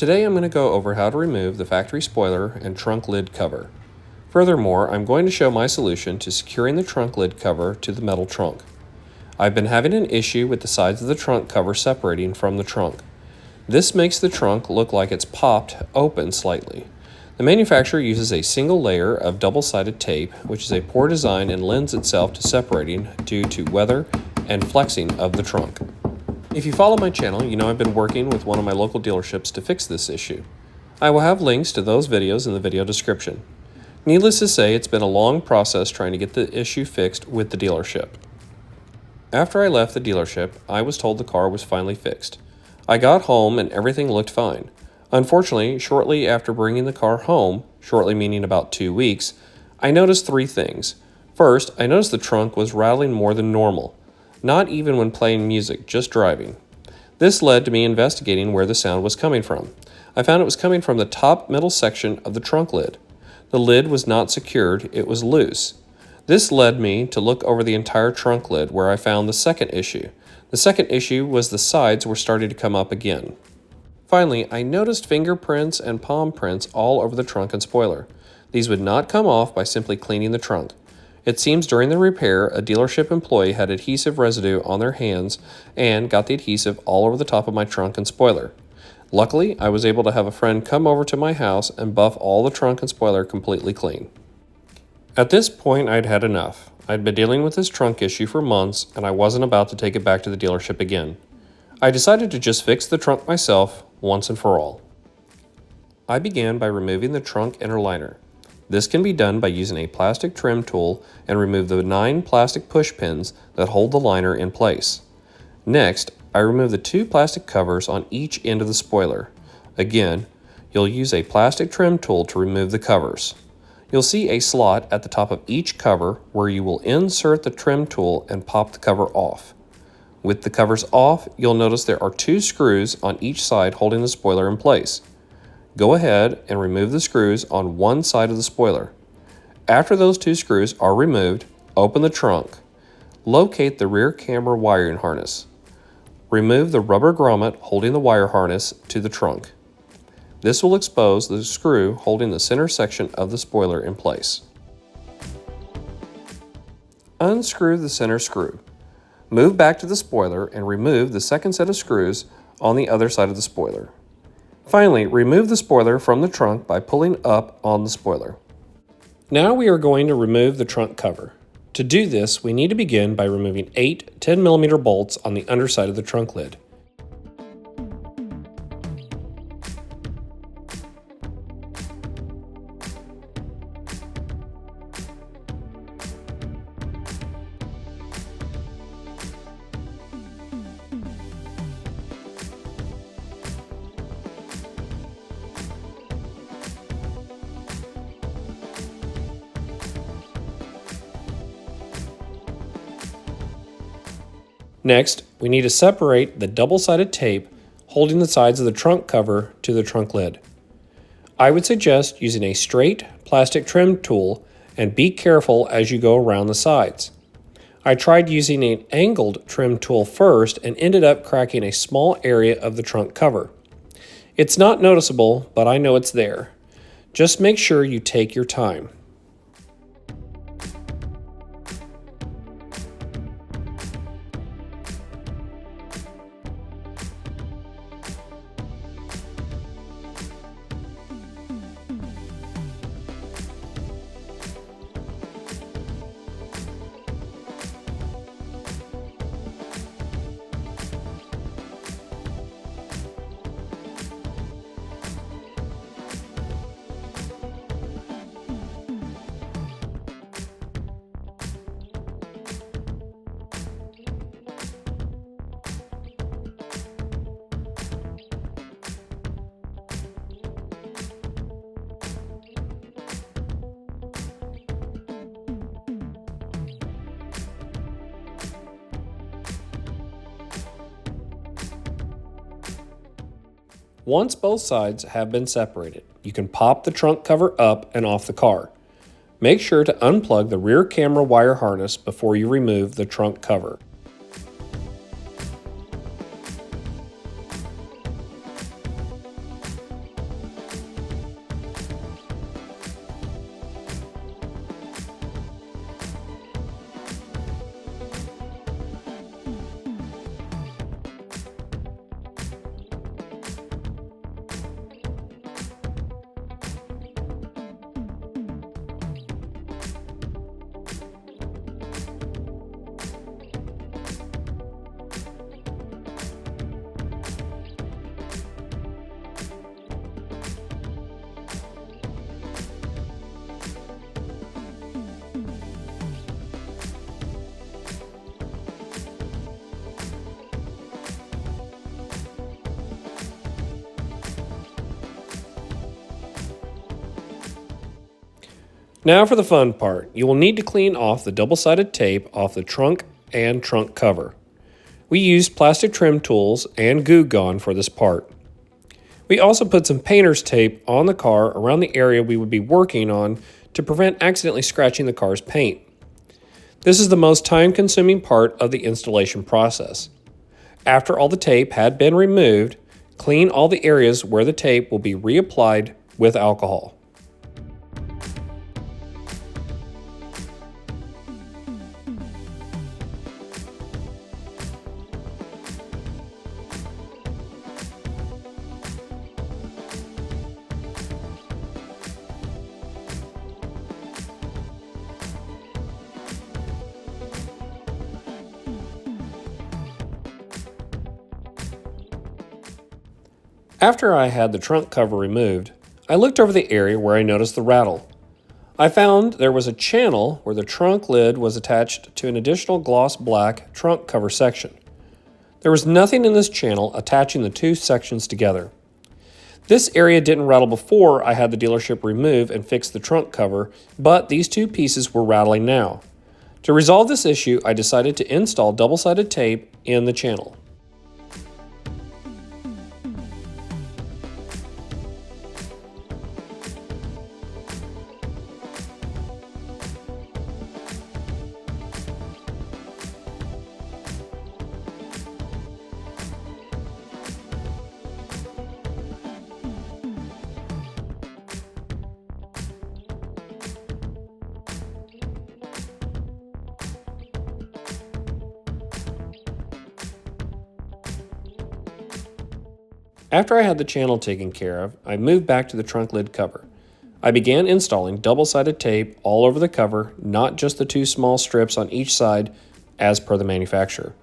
Today I'm going to go over how to remove the factory spoiler and trunk lid cover. Furthermore, I'm going to show my solution to securing the trunk lid cover to the metal trunk. I've been having an issue with the sides of the trunk cover separating from the trunk. This makes the trunk look like it's popped open slightly. The manufacturer uses a single layer of double-sided tape, which is a poor design and lends itself to separating due to weather and flexing of the trunk. If you follow my channel, you know I've been working with one of my local dealerships to fix this issue. I will have links to those videos in the video description. Needless to say, it's been a long process trying to get the issue fixed with the dealership. After I left the dealership, I was told the car was finally fixed. I got home and everything looked fine. Unfortunately, shortly after bringing the car home, shortly meaning about 2 weeks, I noticed 3 things. First, I noticed the trunk was rattling more than normal. Not even when playing music, just driving. This led to me investigating where the sound was coming from. I found it was coming from the top middle section of the trunk lid. The lid was not secured, it was loose. This led me to look over the entire trunk lid where I found the second issue. The second issue was the sides were starting to come up again. Finally, I noticed fingerprints and palm prints all over the trunk and spoiler. These would not come off by simply cleaning the trunk. It seems during the repair, a dealership employee had adhesive residue on their hands and got the adhesive all over the top of my trunk and spoiler. Luckily, I was able to have a friend come over to my house and buff all the trunk and spoiler completely clean. At this point, I'd had enough. I'd been dealing with this trunk issue for months and I wasn't about to take it back to the dealership again. I decided to just fix the trunk myself once and for all. I began by removing the trunk inner liner. This can be done by using a plastic trim tool and remove the 9 plastic push pins that hold the liner in place. Next, I remove the 2 plastic covers on each end of the spoiler. Again, you'll use a plastic trim tool to remove the covers. You'll see a slot at the top of each cover where you will insert the trim tool and pop the cover off. With the covers off, you'll notice there are 2 screws on each side holding the spoiler in place. Go ahead and remove the screws on one side of the spoiler. After those 2 screws are removed, open the trunk. Locate the rear camera wiring harness. Remove the rubber grommet holding the wire harness to the trunk. This will expose the screw holding the center section of the spoiler in place. Unscrew the center screw. Move back to the spoiler and remove the second set of screws on the other side of the spoiler. Finally, remove the spoiler from the trunk by pulling up on the spoiler. Now we are going to remove the trunk cover. To do this, we need to begin by removing 8 10mm bolts on the underside of the trunk lid. Next, we need to separate the double-sided tape holding the sides of the trunk cover to the trunk lid. I would suggest using a straight plastic trim tool and be careful as you go around the sides. I tried using an angled trim tool first and ended up cracking a small area of the trunk cover. It's not noticeable, but I know it's there. Just make sure you take your time. Once both sides have been separated, you can pop the trunk cover up and off the car. Make sure to unplug the rear camera wire harness before you remove the trunk cover. Now for the fun part. You will need to clean off the double-sided tape off the trunk and trunk cover. We used plastic trim tools and Goo Gone for this part. We also put some painter's tape on the car around the area we would be working on to prevent accidentally scratching the car's paint. This is the most time-consuming part of the installation process. After all the tape had been removed, clean all the areas where the tape will be reapplied with alcohol. After I had the trunk cover removed, I looked over the area where I noticed the rattle. I found there was a channel where the trunk lid was attached to an additional gloss black trunk cover section. There was nothing in this channel attaching the two sections together. This area didn't rattle before I had the dealership remove and fix the trunk cover, but these two pieces were rattling now. To resolve this issue, I decided to install double-sided tape in the channel. After I had the channel taken care of, I moved back to the trunk lid cover. I began installing double-sided tape all over the cover, not just the two small strips on each side as per the manufacturer.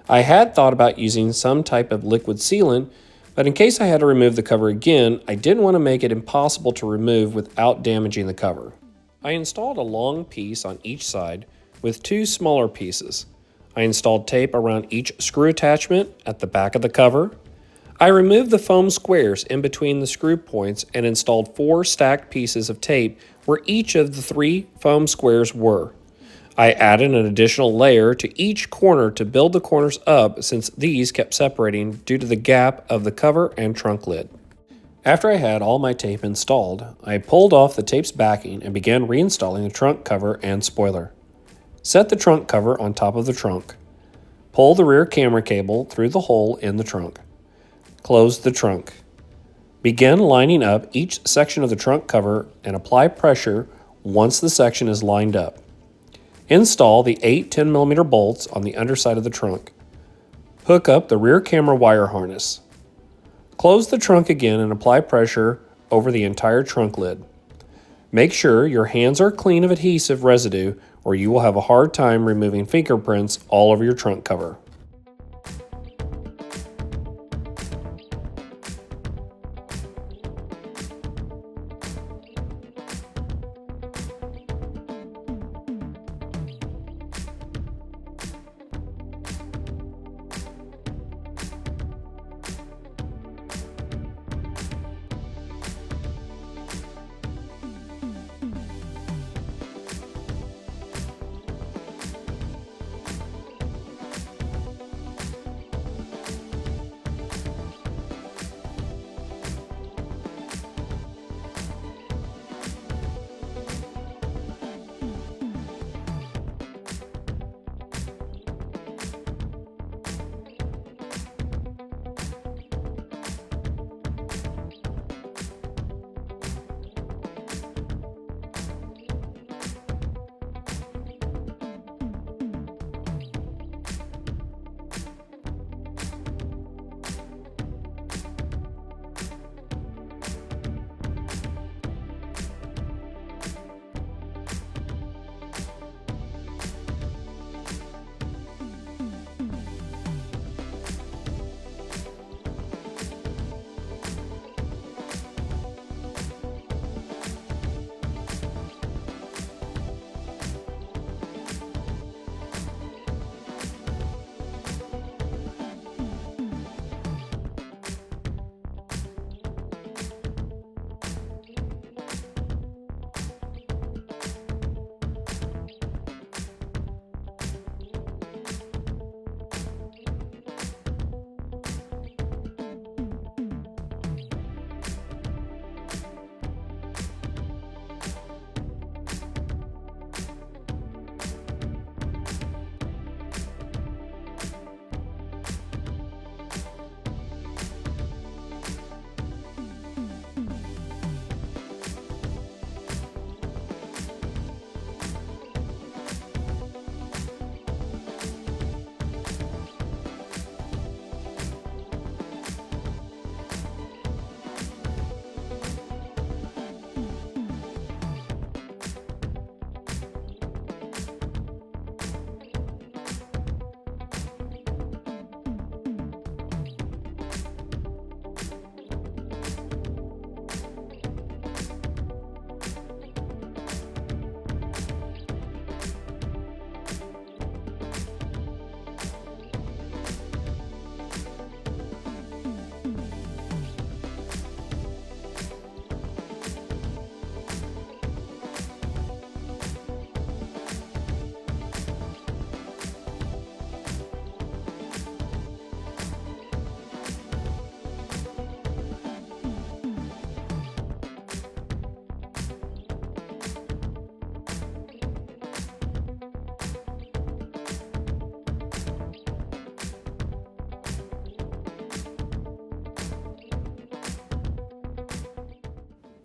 I had thought about using some type of liquid sealant, but in case I had to remove the cover again, I didn't want to make it impossible to remove without damaging the cover. I installed a long piece on each side with two smaller pieces. I installed tape around each screw attachment at the back of the cover. I removed the foam squares in between the screw points and installed 4 stacked pieces of tape where each of the 3 foam squares were. I added an additional layer to each corner to build the corners up since these kept separating due to the gap of the cover and trunk lid. After I had all my tape installed, I pulled off the tape's backing and began reinstalling the trunk cover and spoiler. Set the trunk cover on top of the trunk. Pull the rear camera cable through the hole in the trunk. Close the trunk. Begin lining up each section of the trunk cover and apply pressure once the section is lined up. Install the 8 10mm bolts on the underside of the trunk. Hook up the rear camera wire harness. Close the trunk again and apply pressure over the entire trunk lid. Make sure your hands are clean of adhesive residue or you will have a hard time removing fingerprints all over your trunk cover.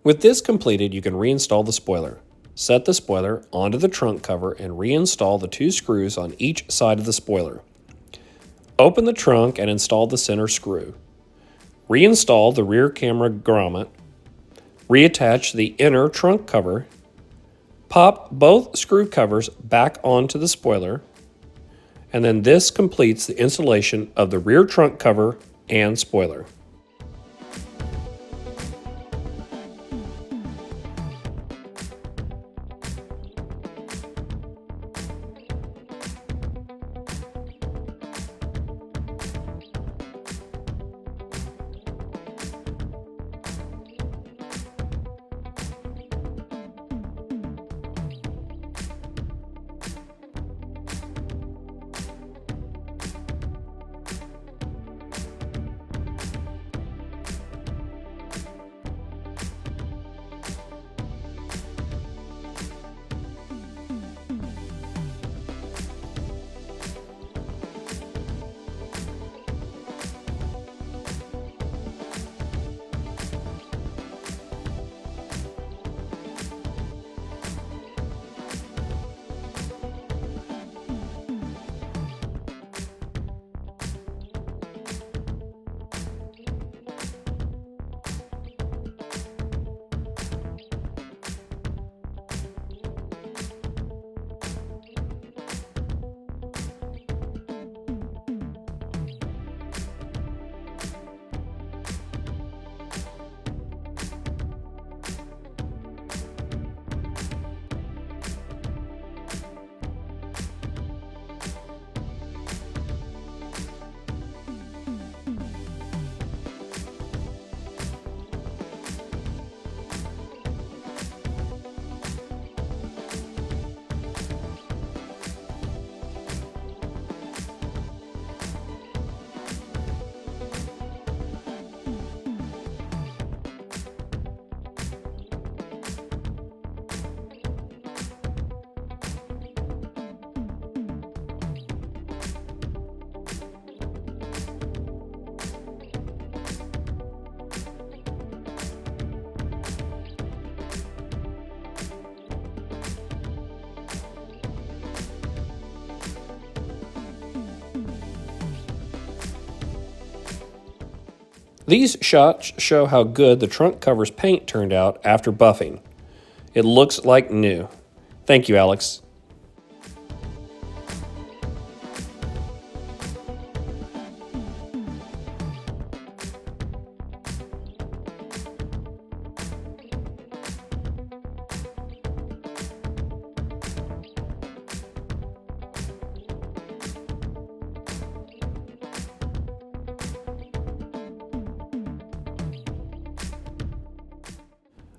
With this completed, you can reinstall the spoiler. Set the spoiler onto the trunk cover and reinstall the 2 screws on each side of the spoiler. Open the trunk and install the center screw. Reinstall the rear camera grommet. Reattach the inner trunk cover. Pop both screw covers back onto the spoiler. And then this completes the installation of the rear trunk cover and spoiler. These shots show how good the trunk cover's paint turned out after buffing. It looks like new. Thank you, Alex.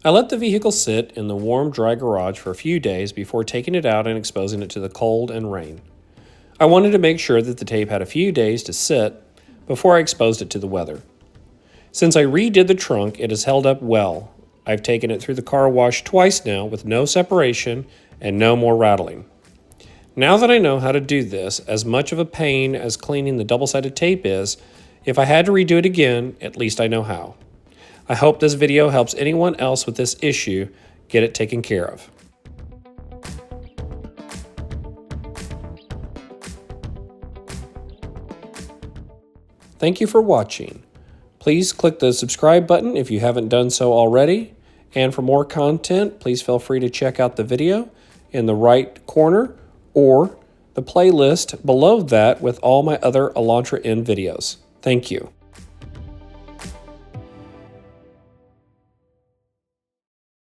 I let the vehicle sit in the warm, dry garage for a few days before taking it out and exposing it to the cold and rain. I wanted to make sure that the tape had a few days to sit before I exposed it to the weather. Since I redid the trunk, it has held up well. I've taken it through the car wash twice now with no separation and no more rattling. Now that I know how to do this, as much of a pain as cleaning the double-sided tape is, if I had to redo it again, at least I know how. I hope this video helps anyone else with this issue get it taken care of. Thank you for watching. Please click the subscribe button if you haven't done so already. And for more content, please feel free to check out the video in the right corner or the playlist below that with all my other Elantra N videos. Thank you.